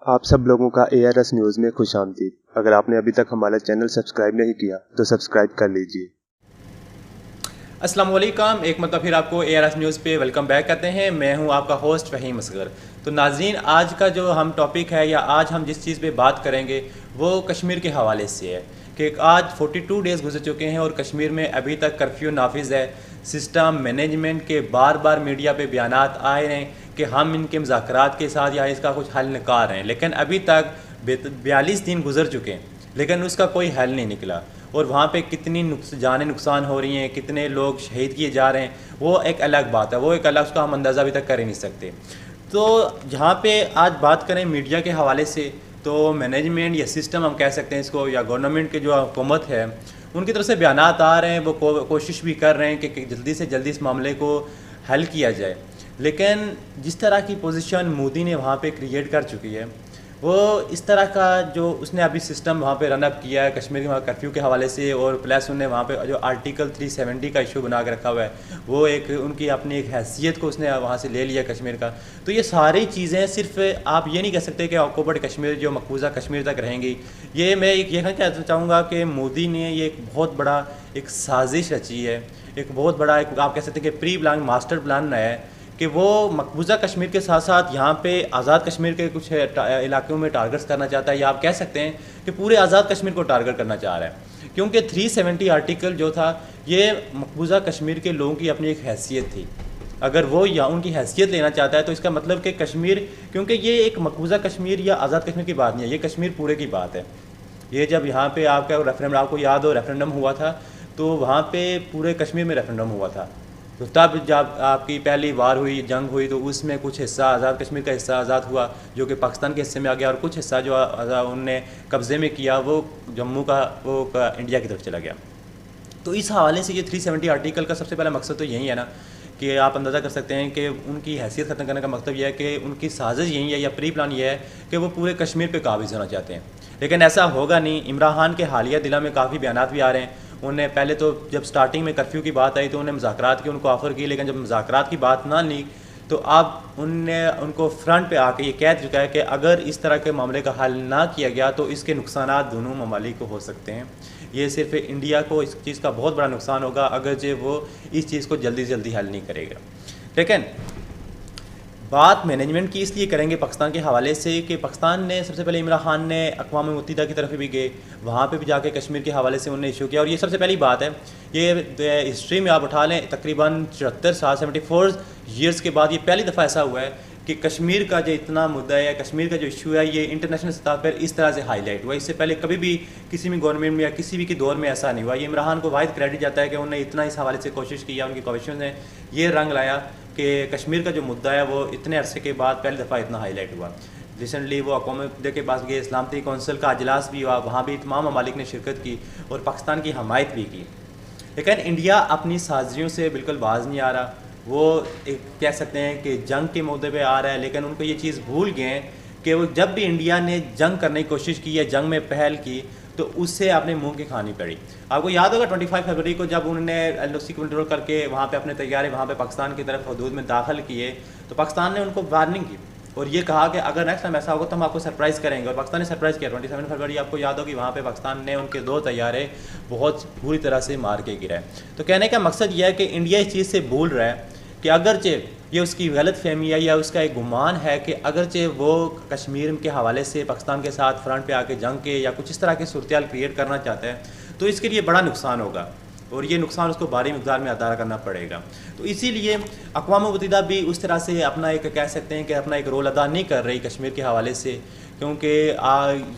आप सब लोगों का ARS न्यूज़ में खुशामदीद। अगर आपने अभी तक हमारा चैनल सब्सक्राइब नहीं किया तो सब्सक्राइब कर लीजिए। अस्सलाम वालेकुम, एक मतलब फिर आपको ARS न्यूज़ पे वेलकम बैक करते हैं। मैं हूं आपका होस्ट फ़हीम असगर। तो नाज़रीन, आज का जो हम टॉपिक है या आज हम जिस चीज़ पे बात करेंगे वो कश्मीर के हवाले से है कि आज 42 डेज़ गुजर चुके हैं और कश्मीर में अभी तक कर्फ्यू नाफिज है। सिस्टम मैनेजमेंट के बार बार मीडिया पे बयानात आए हैं कि हम इनके मुज़ाकरात के साथ या इसका कुछ हल निकाल रहे हैं, लेकिन अभी तक 42 दिन गुजर चुके हैं लेकिन उसका कोई हल नहीं निकला। और वहाँ पे कितनी जानें नुकसान हो रही हैं, कितने लोग शहीद किए जा रहे हैं, वो एक अलग बात है, वो एक अलग, उसका हम अंदाज़ा अभी तक कर ही नहीं सकते। तो जहाँ पे आज बात करें मीडिया के हवाले से, तो मैनेजमेंट या सिस्टम हम कह सकते हैं इसको, या गवर्नमेंट के जो हुकूमत है उनकी तरफ से बयानात आ रहे हैं, वो कोशिश भी कर रहे हैं कि जल्दी से जल्दी इस मामले को हल किया जाए। लेकिन जिस तरह की पोजीशन मोदी ने वहाँ पे क्रिएट कर चुकी है, वो इस तरह का जो उसने अभी सिस्टम वहाँ पे रनअप किया है कश्मीर के कर्फ्यू के हवाले से, और प्लस उन्हें वहाँ पे जो आर्टिकल 370 का इशू बना के रखा हुआ है, वो एक उनकी अपनी एक हैसियत को उसने वहाँ से ले लिया कश्मीर का। तो ये सारी चीज़ें सिर्फ आप ये नहीं कह सकते कि ऑक्यूपाइड कश्मीर जो मकबूजा कश्मीर तक रहेंगी। ये मैं ये कहना चाहूँगा कि मोदी ने ये एक बहुत बड़ा एक साजिश रची है, एक बहुत बड़ा एक आप कह सकते हैं कि प्री प्लान मास्टर प्लान है कि वो मकबूजा कश्मीर के साथ साथ यहाँ पे आज़ाद कश्मीर के कुछ इलाकों में टारगेट्स करना चाहता है, या आप कह सकते हैं कि पूरे आज़ाद कश्मीर को टारगेट करना चाह रहा है। क्योंकि 370 आर्टिकल जो था ये मकबूजा कश्मीर के लोगों की अपनी एक हैसियत थी। अगर वो या उनकी हैसियत लेना चाहता है तो इसका मतलब कि कश्मीर, क्योंकि ये एक मकबूजा कश्मीर या आज़ाद कश्मीर की बात नहीं है, ये कश्मीर पूरे की बात है। ये जब यहाँ पे आपका रेफरेंडम, आपको याद हो रेफरेंडम हुआ था, तो वहाँ पे पूरे कश्मीर में रेफरेंडम हुआ था। तो तब जब आपकी पहली वार हुई, जंग हुई, तो उसमें कुछ हिस्सा आज़ाद कश्मीर का हिस्सा आज़ाद हुआ जो कि पाकिस्तान के हिस्से में आ गया, और कुछ हिस्सा जो उनने कब्ज़े में किया वो जम्मू का इंडिया की तरफ चला गया। तो इस हवाले से ये 370 आर्टिकल का सबसे पहला मकसद तो यही है ना कि आप अंदाज़ा कर सकते हैं कि उनकी हैसियत ख़त्म करने का मतलब यह है कि उनकी साजिश यही है या प्री प्लान ये है कि वो पूरे कश्मीर पे काबिज़ होना चाहते हैं। लेकिन ऐसा होगा नहीं। इमरान खान के हालिया दिला में काफ़ी बयानात भी आ रहे हैं। उन्हें पहले तो जब स्टार्टिंग में कर्फ्यू की बात आई तो उन्हें मुज़ाकरात की उनको ऑफ़र की, लेकिन जब मुज़ाकरात की बात ना ली तो अब उनको फ्रंट पे आके ये कह चुका है कि अगर इस तरह के मामले का हल ना किया गया तो इसके नुकसानात दोनों ममालिक को हो सकते हैं। ये सिर्फ इंडिया को इस चीज़ का बहुत बड़ा नुकसान होगा अगर जो वो इस चीज़ को जल्दी से जल्दी हल नहीं करेगा। लेकिन बात मैनेजमेंट की इसलिए करेंगे पाकिस्तान के हवाले से कि पाकिस्तान ने सबसे पहले इमरान खान ने अक़वाम मुत्तहिदा की तरफ भी गए, वहाँ पे भी जाके कश्मीर के हवाले से उन्होंने इशू किया। और ये सबसे पहली बात है, ये हिस्ट्री में आप उठा लें तकरीबन 74 साल 74 ईयर्स के बाद ये पहली दफ़ा ऐसा हुआ है कि कश्मीर का जो इतना मुद्दा है, कश्मीर का जो इशू है, ये इंटरनेशनल सतह पर इस तरह से हाईलाइट हुआ। इससे पहले कभी भी किसी भी गवर्नमेंट में या किसी भी के दौर में ऐसा नहीं हुआ। ये इमरान खान को वाहिद क्रेडिट जाता है कि उन्होंने इतना इस हवाले से कोशिश की, उनकी कोशिशों ने ये रंग लाया कि कश्मीर का जो मुद्दा है वो इतने अरसे के बाद पहली दफ़ा इतना हाईलाइट हुआ। रिसेंटली वो अक़वाम मुत्तहिदा के पास गए, इस्लामी कौंसिल का अजलास भी हुआ, वहाँ भी तमाम ममालिक ने शिरकत की और पाकिस्तान की हमायत भी की। लेकिन इंडिया अपनी साजियों से बिल्कुल बाज नहीं आ रहा। वो एक कह सकते हैं कि जंग के मुद्दे पे आ रहा है, लेकिन उनको ये चीज़ भूल गए हैं कि वो जब भी इंडिया ने जंग करने की कोशिश की या जंग में पहल की तो उससे अपने मुंह की खानी पड़ी। आपको याद होगा 25 फरवरी को जब उन्होंने LOC कंट्रोल करके वहाँ पे अपने तैयारे वहाँ पे पाकिस्तान की तरफ हदूद में दाखिल किए, तो पाकिस्तान ने उनको वार्निंग की और ये कहा कि अगर नेक्स्ट टाइम ऐसा होगा तो हम आपको सरप्राइज़ करेंगे। और पाकिस्तान ने सरप्राइज़ किया। 27 फरवरी आपको याद होगी, वहाँ पे पाकिस्तान ने उनके 2 तैयारे बहुत बुरी तरह से मार के गिराए। तो कहने का मकसद यह है कि इंडिया इस चीज़ से भूल रहा है कि अगरचे ये उसकी गलत फहमी है या उसका एक गुमान है कि अगरचे वो कश्मीर के हवाले से पाकिस्तान के साथ फ्रंट पे आके जंग के या कुछ इस तरह की सूरत क्रिएट करना चाहता है, तो इसके लिए बड़ा नुकसान होगा और ये नुकसान उसको भारी मकदार में अदा करना पड़ेगा। तो इसीलिए अक़वाम मुत्तहिदा भी उस तरह से अपना एक कह सकते हैं कि अपना एक रोल अदा नहीं कर रही कश्मीर के हवाले से, क्योंकि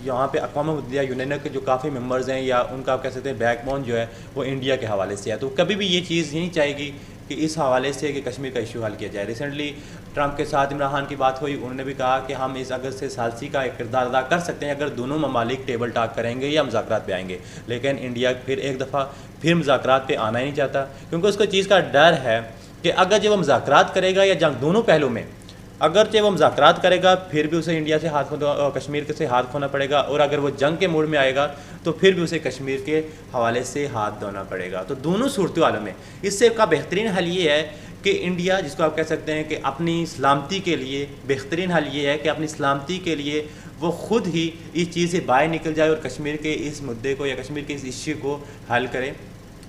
यहाँ पे अक़वाम मुत्तहिदा यूएन के जो काफ़ी मेंबर्स हैं या उनका आप कह सकते हैं बैकबोन जो है वो इंडिया के हवाले से है। तो कभी भी ये चीज़ नहीं चाहेगी कि इस हवाले से कि कश्मीर का इशू हल किया जाए। रिसेंटली ट्रंप के साथ इमरान खान की बात हुई, उन्होंने भी कहा कि हम इस अगस्त से सालसी का एक किरदार अदा कर सकते हैं अगर दोनों ममालिक टेबल टॉक करेंगे या मुज़ाकरात पे आएंगे। लेकिन इंडिया फिर एक दफ़ा फिर मुज़ाकरात पे आना ही नहीं चाहता, क्योंकि उसको चीज़ का डर है कि अगर जब वो मुज़ाकरात करेगा या जंग दोनों पहलू में अगरचे वो मुज़ाकरात करेगा फिर भी उसे इंडिया से कश्मीर से हाथ खोना पड़ेगा, और अगर वो जंग के मूड में आएगा तो फिर भी उसे कश्मीर के हवाले से हाथ धोना पड़ेगा। तो दोनों सूरत हालों में इससे का बेहतरीन हल ये है कि इंडिया, जिसको आप कह सकते हैं कि अपनी सलामती के लिए बेहतरीन हल ये है कि अपनी सलामती के लिए वो खुद ही इस चीज़ से बाहर निकल जाए और कश्मीर के इस मुद्दे को या कश्मीर के इस इश्यू को हल करे,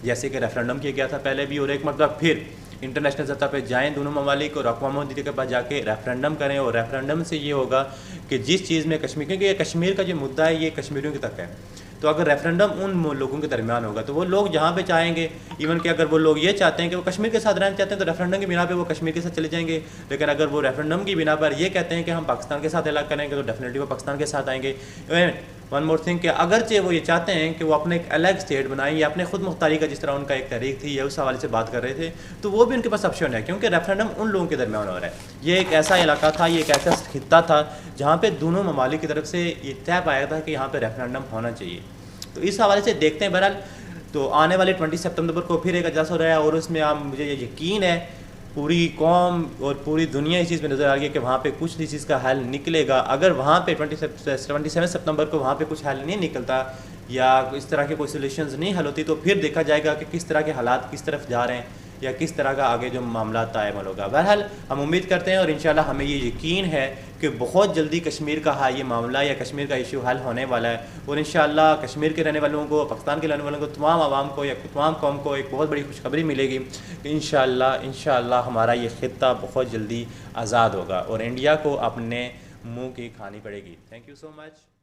जैसे कि रेफरेंडम किया गया था पहले भी, और एक मतलब फिर इंटरनेशनल सतह पे जाएं दोनों ममालिक और अक़वाम मुत्तहिदा के पास जाके रेफरेंडम करें। और रेफरेंडम से ये होगा कि जिस चीज़ में कश्मीर, क्योंकि ये कश्मीर का जो मुद्दा है ये कश्मीरियों की तक है, तो अगर रेफरेंडम उन लोगों के दरमियान होगा तो वो लोग जहाँ पे चाहेंगे, इवन कि अगर वो लोग ये चाहते हैं कि वो कश्मीर के साथ रहना चाहते हैं तो रेफरेंडम की बिना पे वो कश्मीर के साथ चले जाएंगे। लेकिन अगर वो रेफरेंडम की बिना पर ये कहते हैं कि हम पाकिस्तान के साथ अलग करेंगे तो डेफिनेटली वो पाकिस्तान के साथ आएंगे। वन मोर थिंग कि अगरचे वो ये चाहते हैं कि वो अपने एक अलग स्टेट बनाएं या अपने खुद मुख्तारी का, जिस तरह उनका एक तहरीक थी या उस हवाले से बात कर रहे थे, तो वो भी उनके पास ऑप्शन है, क्योंकि रेफरेंडम उन लोगों के दरमियान हो रहा है। ये एक ऐसा इलाका था, ये एक ऐसा खित्ता था जहाँ पे दोनों ममालिक की तरफ से ये तय पाया था कि यहाँ पे रेफरेंडम होना चाहिए। तो इस हवाले से देखते हैं। बहरहाल तो आने वाले 20 सितंबर को फिर एक इजलास हो रहा है और उसमें आप, मुझे ये यकीन है पूरी कौम और पूरी दुनिया इस चीज़ में नज़र आ रही है कि वहाँ पे कुछ इस चीज़ का हल निकलेगा। अगर वहाँ पे 27 सितंबर को वहाँ पे कुछ हल नहीं निकलता या इस तरह के कोई सोल्यूशंस नहीं हल होती, तो फिर देखा जाएगा कि किस तरह के हालात किस तरफ जा रहे हैं या किस तरह का आगे जो मामला तायमल होगा। बहरहाल हम उम्मीद करते हैं और इंशाल्लाह हमें ये यकीन है कि बहुत जल्दी कश्मीर का ये मामला या कश्मीर का इशू हल होने वाला है और इंशाल्लाह कश्मीर के रहने वालों को, पाकिस्तान के रहने वालों को, तमाम आवाम को या तमाम कौम को एक बहुत बड़ी खुशखबरी मिलेगी कि इंशाल्लाह हमारा ये खित्ता बहुत जल्दी आज़ाद होगा और इंडिया को अपने मुँह की खानी पड़ेगी। Thank you so much.